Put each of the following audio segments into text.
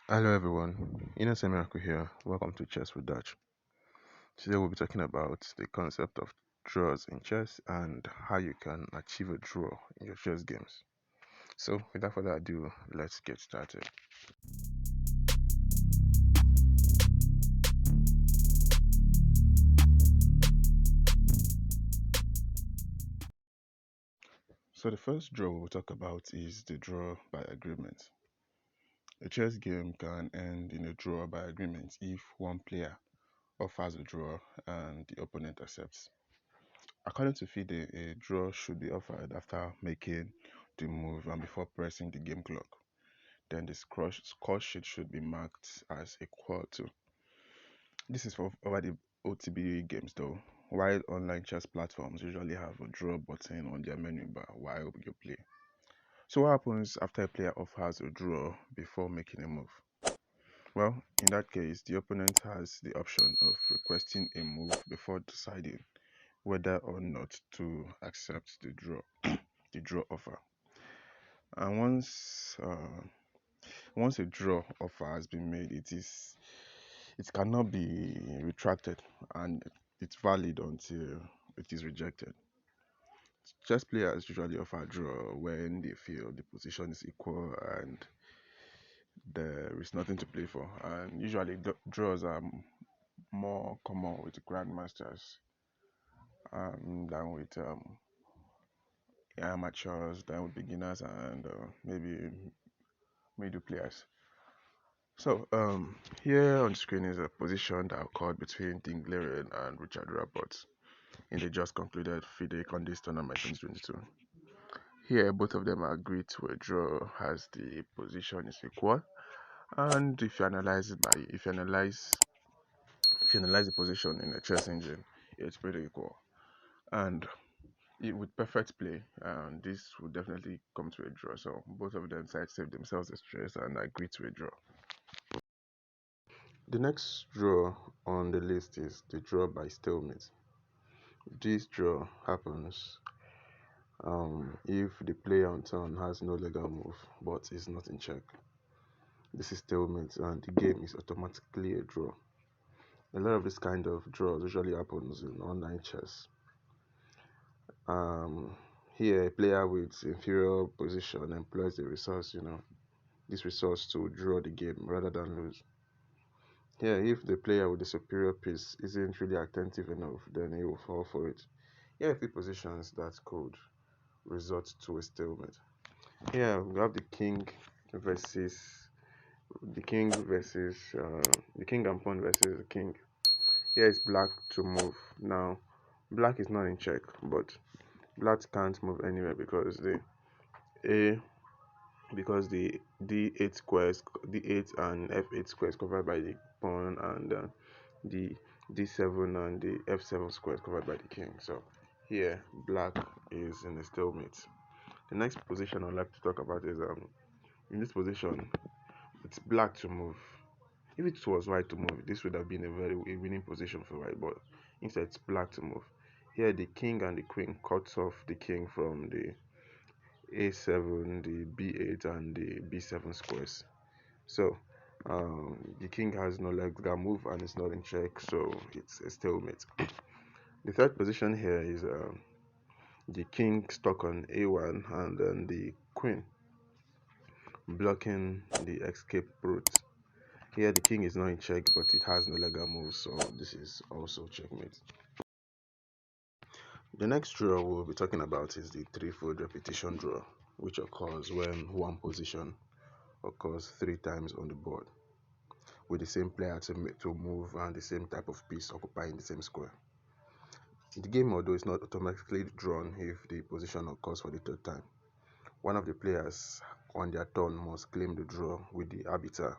Hello everyone, Innocent Miracle here. Welcome to Chess with Dutch. Today we'll be talking about the concept of draws in chess and how you can achieve a draw in your chess games. So without further ado, let's get started. So the first draw we'll talk about is the draw by agreement. A chess game can end in a draw by agreement if one player offers a draw and the opponent accepts. According to FIDE, a draw should be offered after making the move and before pressing the game clock. Then the score sheet should be marked as equal to. This is for over the OTB games though, while online chess platforms usually have a draw button on their menu bar while you play. So what happens after a player offers a draw before making a move? Well, in that case, the opponent has the option of requesting a move before deciding whether or not to accept the draw offer. And once a draw offer has been made, it cannot be retracted and it's valid until it is rejected. Chess players usually offer a draw when they feel the position is equal and there is nothing to play for. And usually draws are more common with grandmasters than with amateurs, than with beginners and maybe middle players. So here on the screen is a position that occurred between Dingleren and Richard Rapport in the just concluded FIDE Condi's tournament 2022. Here, both of them agreed to a draw as the position is equal, and if you analyze the position in a chess engine, it's pretty equal. And with perfect play, this would definitely come to a draw. So both of them sides saved themselves the stress and agreed to a draw. The next draw on the list is the draw by stalemate. This draw happens if the player on turn has no legal move but is not in check. This is stalemate and the game is automatically a draw. A lot of this kind of draws usually happens in online chess. Um, Here, a player with inferior position employs the resource, this resource to draw the game rather than lose. Here, if the player with the superior piece isn't really attentive enough, then he will fall for it. Here, a few positions that could result to a stalemate. Here, we have versus the king versus the king and pawn versus the king. Here is black to move. Now, black is not in check, but black can't move anywhere a because the d8 and f8 squares covered by the pawn and the d7 and the f7 squares covered by the king. So here black is in a stalemate. The next position I'd like to talk about is in this position it's black to move. If it was white to move, this would have been a winning position for white, but instead it's black to move. Here the king and the queen cuts off the king from the a7, the b8 and the b7 squares. So the king has no legal move and it's not in check, so it's a stalemate. The third position here is the king stuck on a1 and then the queen blocking the escape route. Here the king is not in check, but it has no legal move, so this is also checkmate. The next draw we'll be talking about is the threefold repetition draw, which occurs when one position occurs 3 times on the board, with the same player to move and the same type of piece occupying the same square. The game, although is not automatically drawn if the position occurs for the third time, one of the players on their turn must claim the draw with the arbiter.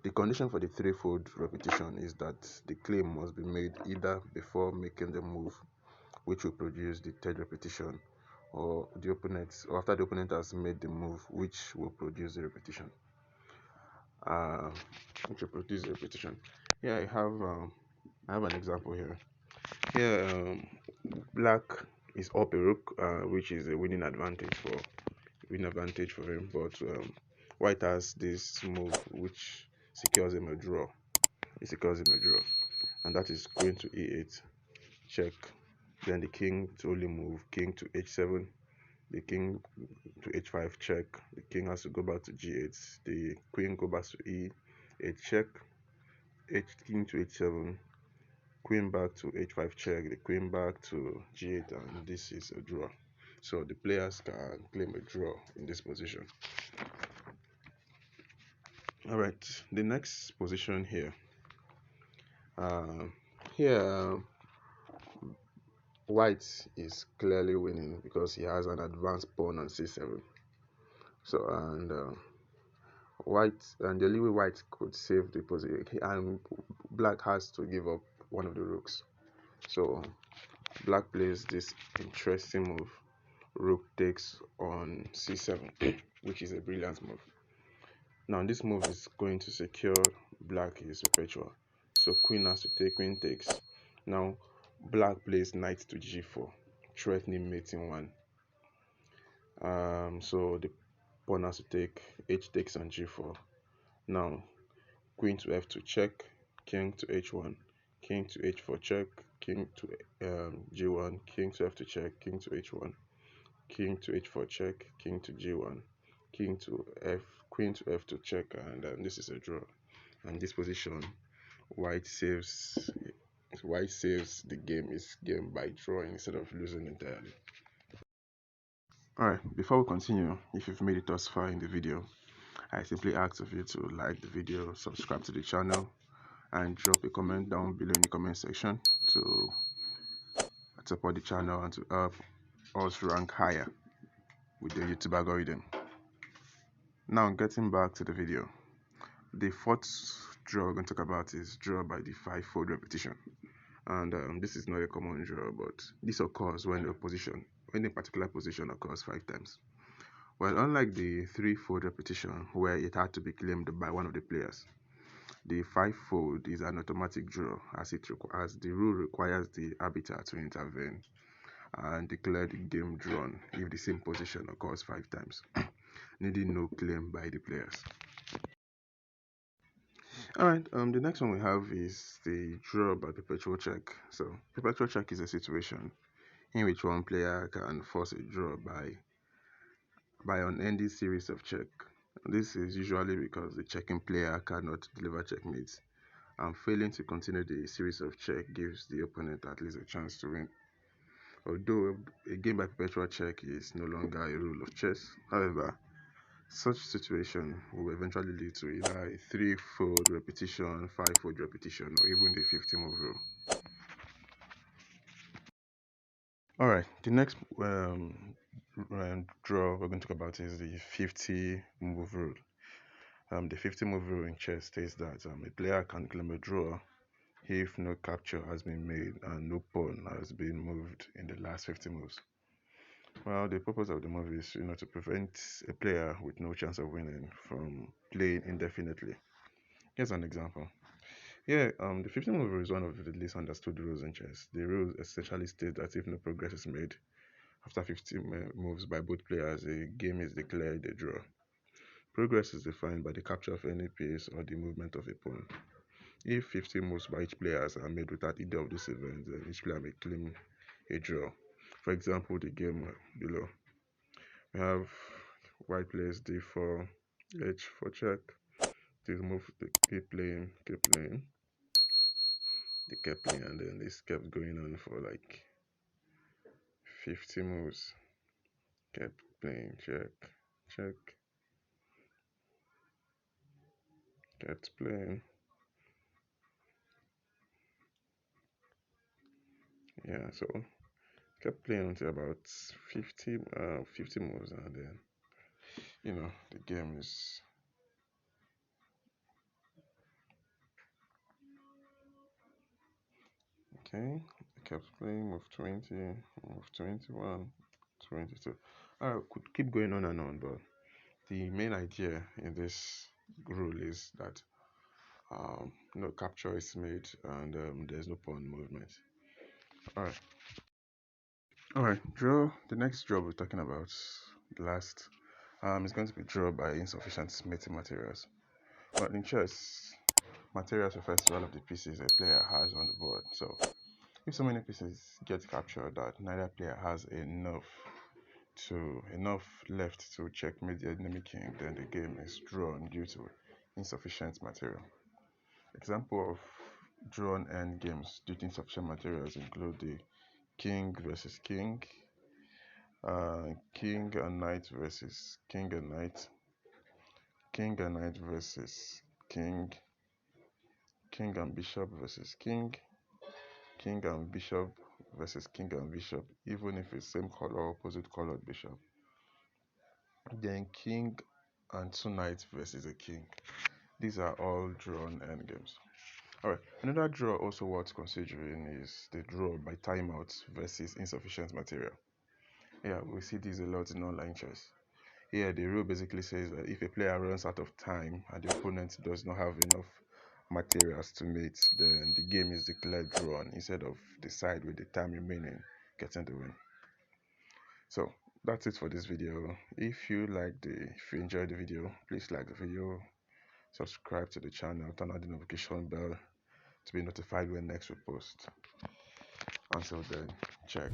The condition for the threefold repetition is that the claim must be made either before making the move, which will produce the third repetition, or after the opponent has made the move, which will produce the repetition. Here I have an example here. Here, black is up a rook, which is a winning advantage for him, but White has this move which secures him a draw. It secures him a draw, and that is queen to e8 check. Then the king to only move king to h7. The king to h5 check. The king has to go back to g8. The queen go back to e8 check. King to h7. Queen back to h5 check. The queen back to g8, and this is a draw. So the players can claim a draw in this position. All right, the next position here. Uh, here, White is clearly winning because he has an advanced pawn on c7. So the only way White could save the position, and Black has to give up one of the rooks. So Black plays this interesting move. Rook takes on c7, which is a brilliant move. Now this move is going to secure Black is perpetual. So Queen has to take, Queen takes. Now Black plays knight to g4, threatening mate in one. So the pawn has to take, h takes on g4. Now queen to f2 check, king to h1, king to h4 check, king to g1, king to f2 check, king to h1, king to h4 check, king to g1, king to f, queen to f2 check, and this is a draw. And this position, white saves the game, is game by drawing instead of losing entirely. Alright, before we continue, if you've made it thus far in the video, I simply ask of you to like the video, subscribe to the channel, and drop a comment down below in the comment section to support the channel and to help us rank higher with the YouTube algorithm. Now, getting back to the video, the fourth draw we're going to talk about is draw by the fivefold repetition. And this is not a common draw, but this occurs when a particular position occurs 5 times. Well, unlike the threefold repetition, where it had to be claimed by one of the players, the fivefold is an automatic draw, as the rule requires the arbiter to intervene and declare the game drawn if the same position occurs 5 times, needing no claim by the players. Alright, the next one we have is the draw by perpetual check. So perpetual check is a situation in which one player can force a draw by unending series of check. This is usually because the checking player cannot deliver checkmates, and failing to continue the series of check gives the opponent at least a chance to win. Although a game by perpetual check is no longer a rule of chess, however, such situation will eventually lead to either a threefold repetition, fivefold repetition, or even the 50-move rule. Alright, the next draw we're going to talk about is the 50-move rule. The 50-move rule in chess states that a player can claim a draw if no capture has been made and no pawn has been moved in the last 50 moves. Well, the purpose of the move is, to prevent a player with no chance of winning from playing indefinitely. Here's an example. Here, the 50-move rule is one of the least understood rules in chess. The rule essentially states that if no progress is made after 50 moves by both players, a game is declared a draw. Progress is defined by the capture of any piece or the movement of a pawn. If 50 moves by each player are made without either of these events, then each player may claim a draw. For example, the game below. We have white plays d4, h4 check. This move, they keep playing, they kept playing, and then this kept going on for like 50 moves. Kept playing, check, check, kept playing. Yeah, so kept playing until about 50 moves, and then the game is okay. I kept playing, move 20, move 21, 22. I could keep going on and on, but the main idea in this rule is that no capture is made and there's no pawn movement. All right, draw. The next draw we're talking about, the last It's going to be drawn by insufficient mating materials. But in chess, materials refers to all of the pieces a player has on the board. So if so many pieces get captured that neither player has enough left to checkmate the enemy king, then the game is drawn due to insufficient material. Example of drawn end games due to insufficient materials include the king versus king, king and knight versus king and knight, king and knight versus king, king and bishop versus king, king and bishop versus king and bishop, even if it's same color, opposite colored bishop. Then king and two knights versus a king. These are all drawn endgames. Alright, another draw also worth considering is the draw by timeouts versus insufficient material. Yeah, we see this a lot in online chess. Here, the rule basically says that if a player runs out of time and the opponent does not have enough materials to mate, then the game is declared drawn instead of the side with the time remaining getting the win. So that's it for this video. If you enjoyed the video, please like the video, subscribe to the channel, turn on the notification bell to be notified when next we post. Until then, check.